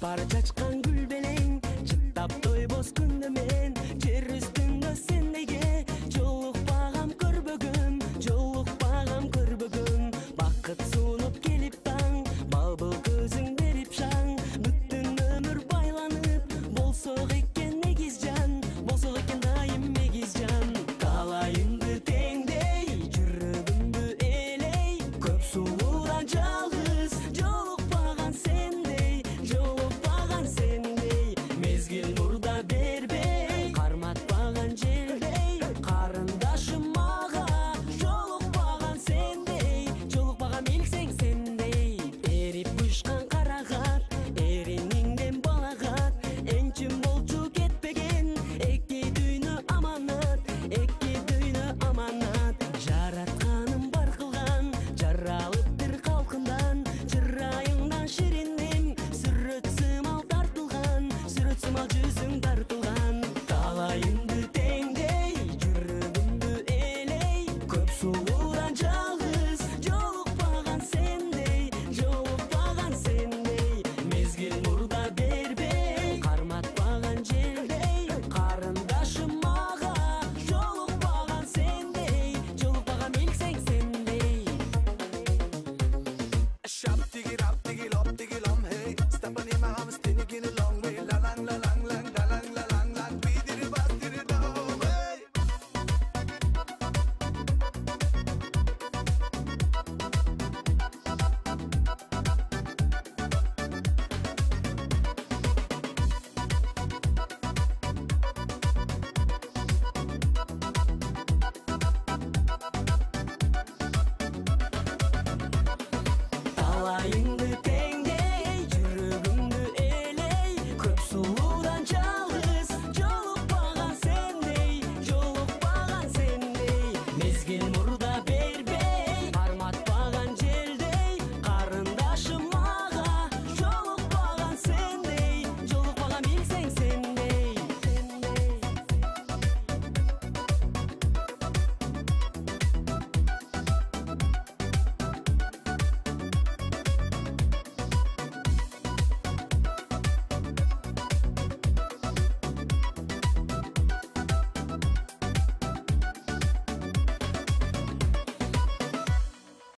Бара чачкан гүл белең, чыттап тойбос күндө мен жер үстүндө сендеге жолукпагам көрбөгөм, жолукпагам көрбөгөм. Бакыт сунуп келип таң, балбыл көзүң берип шаң, бүттүн өмүр байланып болсок экен эгиз жан, болсок экен дайым эгиз жан. Каалайымды теңдей, жүрөгүмдү элей, көп сулуудан жалгыз жолукпаган сендей, жолукпаган сендей. Мезгил мурда бербей, карматпаган желдей, карындашым мага жолукпаган сендей, жолукпаган билсең сендей. Эрип бышкан карагат, эриниңден балагат, энчим болчу кетпеген эки дүйнө аманат, эки дүйнө аманат. Жаратканым бар кылган, жаралыптыр калкындан, чырайыңдан шириндин сүрөт сымал тартылган, сүрөт сымал жүзүң тартылган. Каалайымды теңдей, жүрөгүмдү элей, көп сулуудан жалгыз жолукпаган сендей, жолукпаган сендей. Мезгил мурда бербей, карматпаган желдей, карындашым мага жолукпаган сендей, жолукпаган билсең сендей.